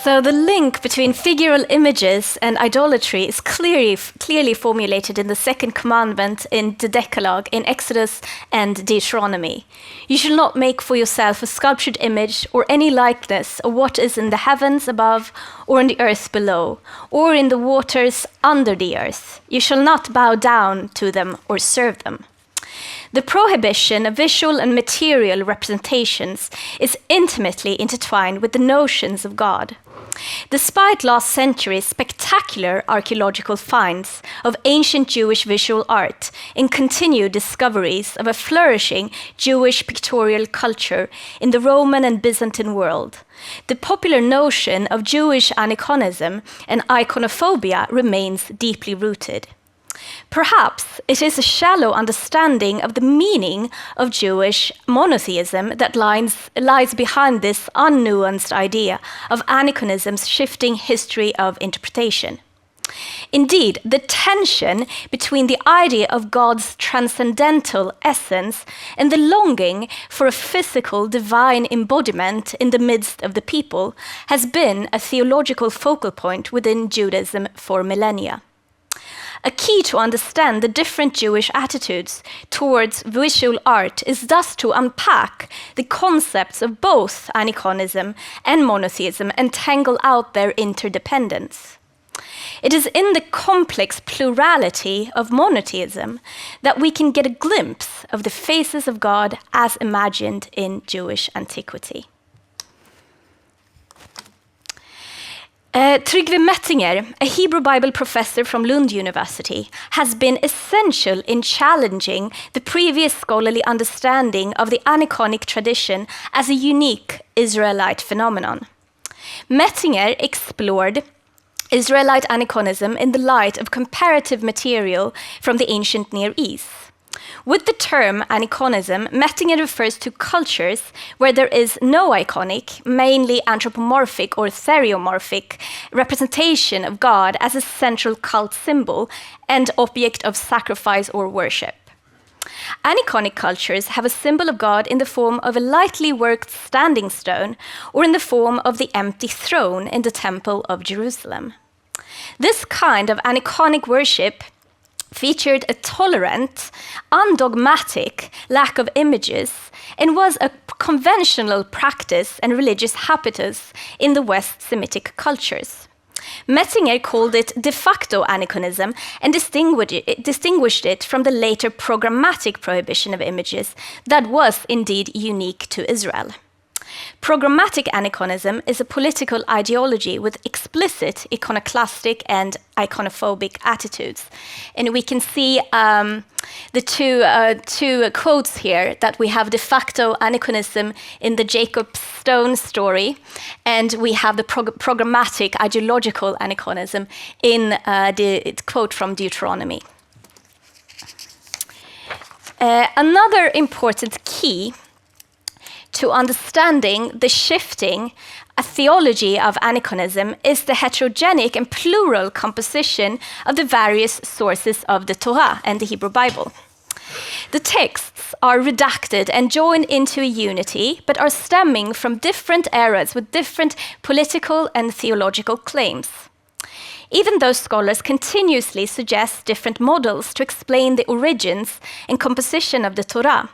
So the link between figural images and idolatry is clearly formulated in the Second Commandment in the Decalogue in Exodus and Deuteronomy. You shall not make for yourself a sculptured image or any likeness of what is in the heavens above or in the earth below or in the waters under the earth. You shall not bow down to them or serve them. The prohibition of visual and material representations is intimately intertwined with the notions of God. Despite last century's spectacular archaeological finds of ancient Jewish visual art and continued discoveries of a flourishing Jewish pictorial culture in the Roman and Byzantine world, the popular notion of Jewish aniconism and iconophobia remains deeply rooted. Perhaps it is a shallow understanding of the meaning of Jewish monotheism that lies behind this unnuanced idea of aniconism's shifting history of interpretation. Indeed, the tension between the idea of God's transcendental essence and the longing for a physical divine embodiment in the midst of the people has been a theological focal point within Judaism for millennia. A key to understand the different Jewish attitudes towards visual art is thus to unpack the concepts of both aniconism and monotheism and tangle out their interdependence. It is in the complex plurality of monotheism that we can get a glimpse of the faces of God as imagined in Jewish antiquity. Tryggve Mettinger, a Hebrew Bible professor from Lund University, has been essential in challenging the previous scholarly understanding of the aniconic tradition as a unique Israelite phenomenon. Mettinger explored Israelite aniconism in the light of comparative material from the ancient Near East. With the term aniconism, Mettinger refers to cultures where there is no iconic, mainly anthropomorphic or theriomorphic, representation of God as a central cult symbol and object of sacrifice or worship. Aniconic cultures have a symbol of God in the form of a lightly worked standing stone or in the form of the empty throne in the Temple of Jerusalem. This kind of aniconic worship featured a tolerant, undogmatic lack of images and was a conventional practice and religious habitus in the West Semitic cultures. Mettinger called it de facto aniconism and distinguished it from the later programmatic prohibition of images that was indeed unique to Israel. Programmatic aniconism is a political ideology with explicit iconoclastic and iconophobic attitudes. And we can see the two quotes here, that we have de facto aniconism in the Jacob Stone story, and we have the programmatic ideological aniconism in the quote from Deuteronomy. Another important key to understanding the shifting theology of aniconism is the heterogenic and plural composition of the various sources of the Torah and the Hebrew Bible. The texts are redacted and joined into a unity, but are stemming from different eras with different political and theological claims. Even though scholars continuously suggest different models to explain the origins and composition of the Torah,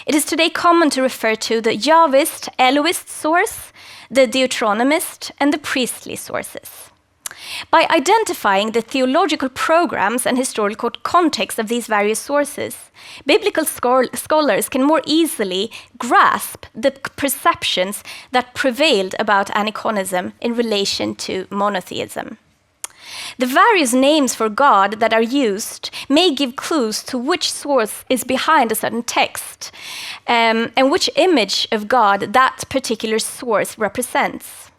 it is today common to refer to the Yahwist, Elohist source, the Deuteronomist, and the priestly sources. By identifying the theological programs and historical context of these various sources, biblical scholars can more easily grasp the perceptions that prevailed about aniconism in relation to monotheism. The various names for God that are used may give clues to which source is behind a certain text, and which image of God that particular source represents.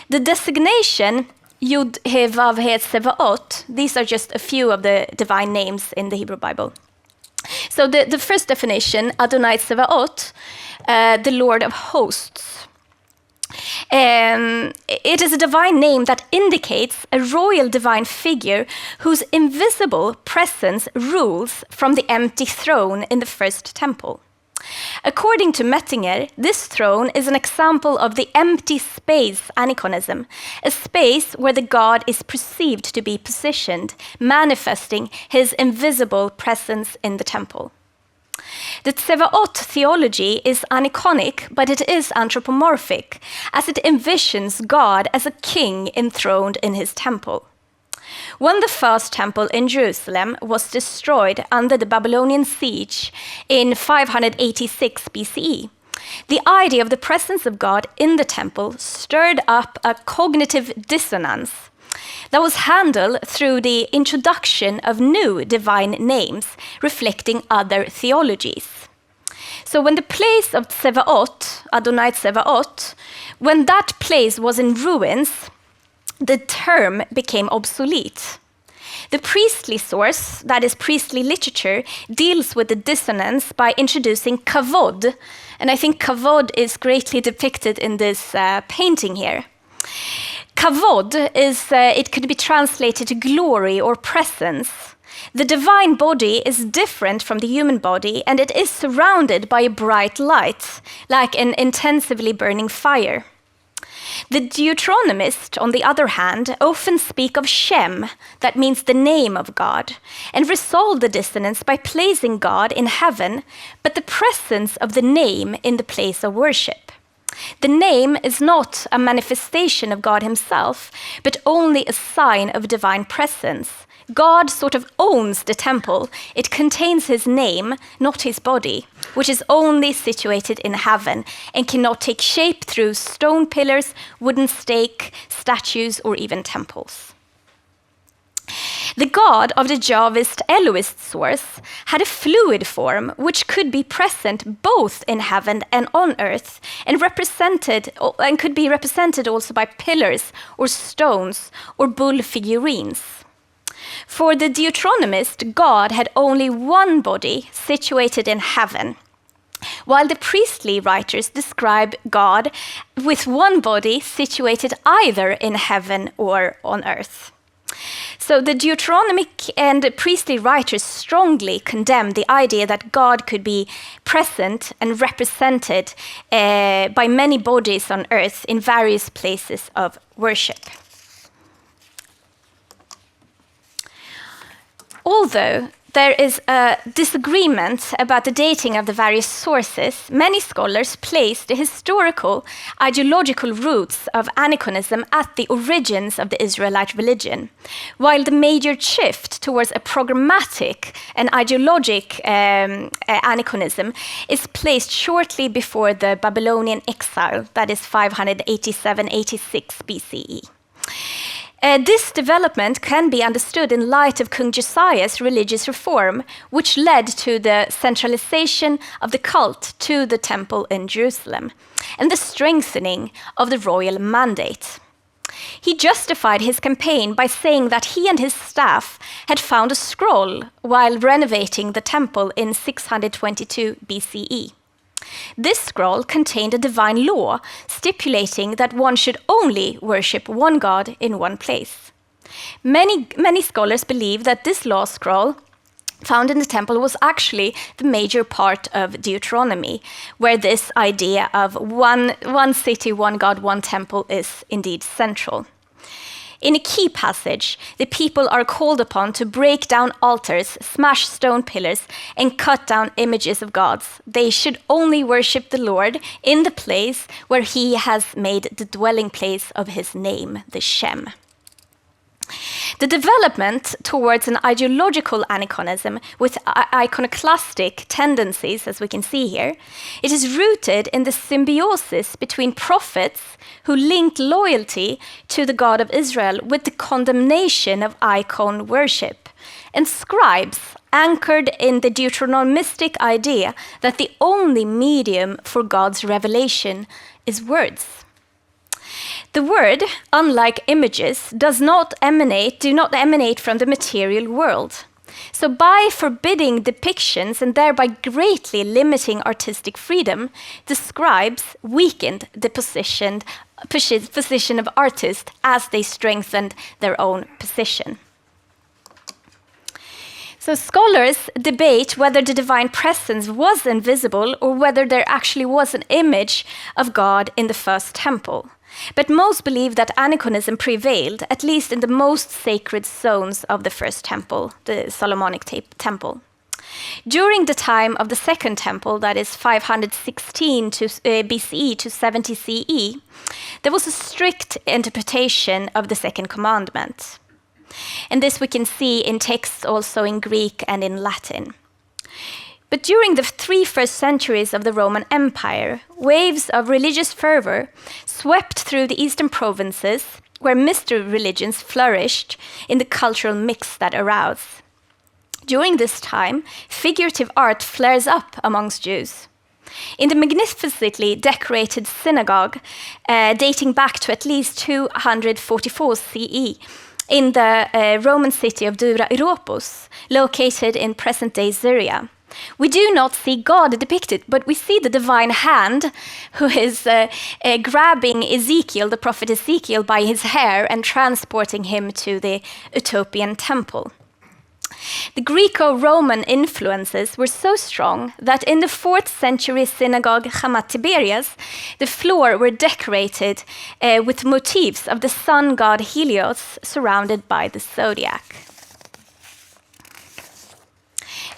The designation YHWH Ṣebaৎot, these are just a few of the divine names in the Hebrew Bible. So the first definition, Adonai Ṣebaৎot, the Lord of hosts. It is a divine name that indicates a royal divine figure whose invisible presence rules from the empty throne in the first temple. According to Mettinger, this throne is an example of the empty space aniconism, a space where the god is perceived to be positioned, manifesting his invisible presence in the temple. The Ṣebaʻot theology is aniconic, but it is anthropomorphic, as it envisions God as a king enthroned in his temple. When the first temple in Jerusalem was destroyed under the Babylonian siege in 586 BCE, the idea of the presence of God in the temple stirred up a cognitive dissonance that was handled through the introduction of new divine names reflecting other theologies. So when the place of Ṣebaʻot, Adonai Ṣebaʻot, when that place was in ruins, the term became obsolete. The priestly source, that is priestly literature, deals with the dissonance by introducing kavod, and I think kavod is greatly depicted in this painting here. Kavod is, it could be translated to glory or presence. The divine body is different from the human body, and it is surrounded by a bright light, like an intensively burning fire. The Deuteronomists, on the other hand, often speak of shem, that means the name of God, and resolve the dissonance by placing God in heaven, but the presence of the name in the place of worship. The name is not a manifestation of God himself, but only a sign of divine presence. God sort of owns the temple. It contains his name, not his body, which is only situated in heaven and cannot take shape through stone pillars, wooden stake, statues, or even temples. The god of the Javist Elohist source had a fluid form which could be present both in heaven and on earth, and could be represented also by pillars or stones or bull figurines. For the Deuteronomist, God had only one body situated in heaven, while the priestly writers describe God with one body situated either in heaven or on earth. So the Deuteronomic and priestly writers strongly condemn the idea that God could be present and represented by many bodies on earth in various places of worship. Although there is a disagreement about the dating of the various sources, many scholars place the historical, ideological roots of aniconism at the origins of the Israelite religion, while the major shift towards a programmatic and ideologic aniconism is placed shortly before the Babylonian exile, that is 587-86 BCE. This development can be understood in light of King Josiah's religious reform, which led to the centralization of the cult to the temple in Jerusalem, and the strengthening of the royal mandate. He justified his campaign by saying that he and his staff had found a scroll while renovating the temple in 622 BCE. This scroll contained a divine law stipulating that one should only worship one God in one place. Many scholars believe that this law scroll found in the temple was actually the major part of Deuteronomy, where this idea of one city, one God, one temple is indeed central. In a key passage, the people are called upon to break down altars, smash stone pillars, and cut down images of gods. They should only worship the Lord in the place where he has made the dwelling place of his name, the Shem. The development towards an ideological aniconism with iconoclastic tendencies, as we can see here, it is rooted in the symbiosis between prophets who linked loyalty to the God of Israel with the condemnation of icon worship, and scribes anchored in the Deuteronomistic idea that the only medium for God's revelation is words. The word, unlike images, do not emanate from the material world. So by forbidding depictions and thereby greatly limiting artistic freedom, the scribes weakened the position of artists as they strengthened their own position. So scholars debate whether the divine presence was invisible or whether there actually was an image of God in the first temple. But most believe that aniconism prevailed, at least in the most sacred zones of the first temple, the Solomonic temple. During the time of the Second Temple, that is 516 BCE to 70 CE, there was a strict interpretation of the Second Commandment. And this we can see in texts also in Greek and in Latin. But during the 3 first centuries of the Roman Empire, waves of religious fervor swept through the eastern provinces where mystery religions flourished in the cultural mix that arose. During this time, figurative art flares up amongst Jews. In the magnificently decorated synagogue, dating back to at least 244 CE, in the Roman city of Dura Europos, located in present-day Syria, we do not see God depicted, but we see the divine hand who is grabbing Ezekiel, the prophet Ezekiel, by his hair and transporting him to the utopian temple. The Greco-Roman influences were so strong that in the 4th century synagogue Tiberias, the floor were decorated with motifs of the sun god Helios surrounded by the zodiac.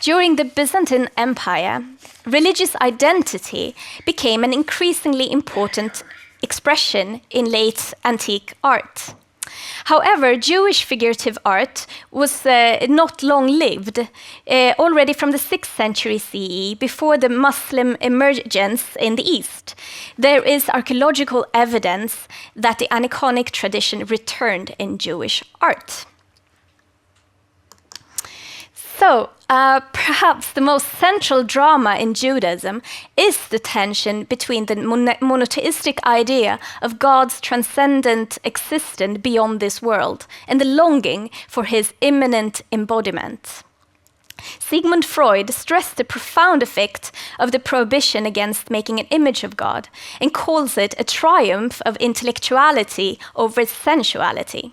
During the Byzantine Empire, religious identity became an increasingly important expression in late antique art. However, Jewish figurative art was not long-lived. Already from the 6th century CE, before the Muslim emergence in the East, there is archaeological evidence that the aniconic tradition returned in Jewish art. So, perhaps the most central drama in Judaism is the tension between the monotheistic idea of God's transcendent existence beyond this world and the longing for his immanent embodiment. Sigmund Freud stressed the profound effect of the prohibition against making an image of God and calls it a triumph of intellectuality over sensuality.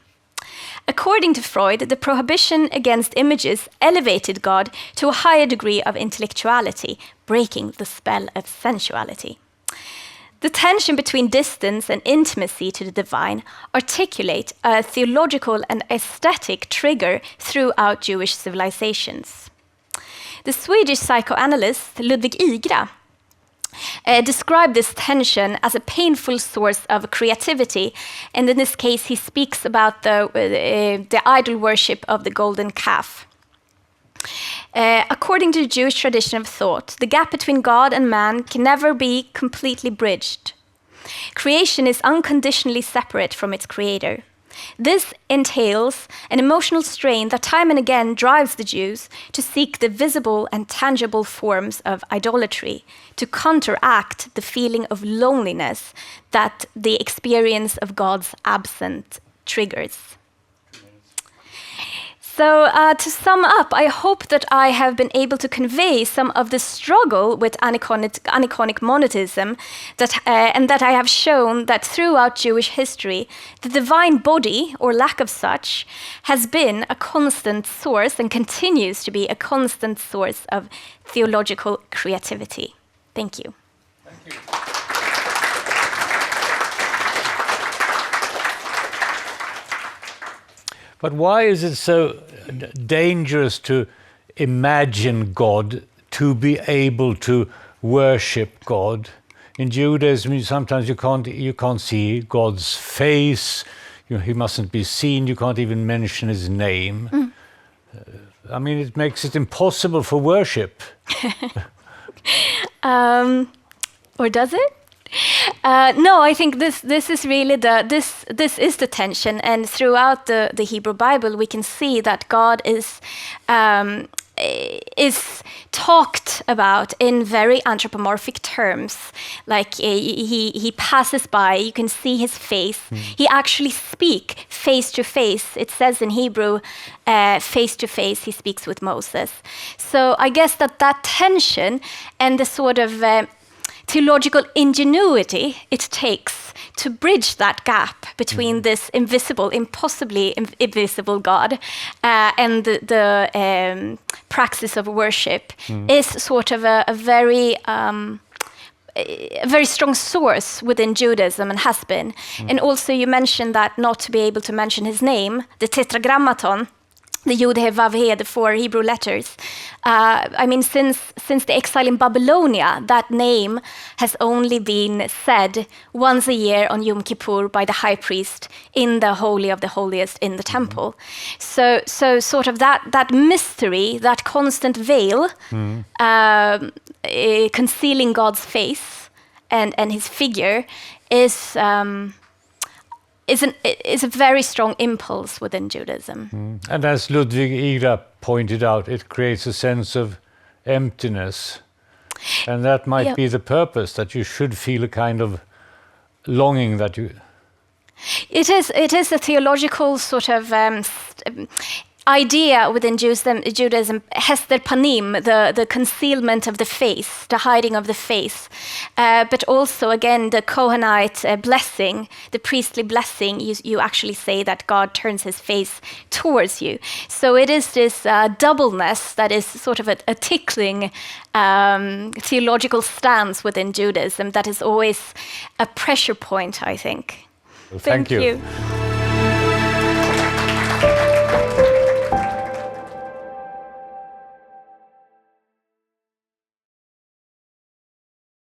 According to Freud, the prohibition against images elevated God to a higher degree of intellectuality, breaking the spell of sensuality. The tension between distance and intimacy to the divine articulate a theological and aesthetic trigger throughout Jewish civilizations. The Swedish psychoanalyst Ludwig Igra described this tension as a painful source of creativity, and in this case he speaks about the idol worship of the golden calf. According to the Jewish tradition of thought, the gap between God and man can never be completely bridged. Creation is unconditionally separate from its creator. This entails an emotional strain that time and again drives the Jews to seek the visible and tangible forms of idolatry, to counteract the feeling of loneliness that the experience of God's absence triggers. So to sum up, I hope that I have been able to convey some of the struggle with aniconic monotheism, and that I have shown that throughout Jewish history, the divine body, or lack of such, has been a constant source and continues to be a constant source of theological creativity. Thank you. Thank you. But why is it so dangerous to imagine God, to be able to worship God? In Judaism, sometimes you can't see God's face. He mustn't be seen. You can't even mention his name. I mean, it makes it impossible for worship. Or does it? No, I think this is really this is the tension, and throughout the Hebrew Bible we can see that God is talked about in very anthropomorphic terms. Like he passes by, you can see his face. He actually speaks face to face. It says in Hebrew, face to face, he speaks with Moses. So I guess that tension and the sort of theological ingenuity it takes to bridge that gap between this invisible, impossibly invisible God and the praxis of worship is sort of a very strong source within Judaism and has been. And also you mentioned that not to be able to mention his name, the tetragrammaton, the Yud He Vav He, the 4 Hebrew letters. I mean, since the exile in Babylonia, that name has only been said once a year on Yom Kippur by the high priest in the Holy of the Holiest in the temple. So sort of that mystery, that constant veil, concealing God's face and his figure is a very strong impulse within Judaism. And as Ludwig Ira pointed out, it creates a sense of emptiness. And that might be the purpose, that you should feel a kind of longing that you... It is a theological sort of idea within Judaism, hester panim, the concealment of the face, the hiding of the face, but also again the Kohanite blessing, the priestly blessing. You actually say that God turns his face towards you. So it is this doubleness that is sort of a tickling theological stance within Judaism that is always a pressure point, I think. Well, thank you.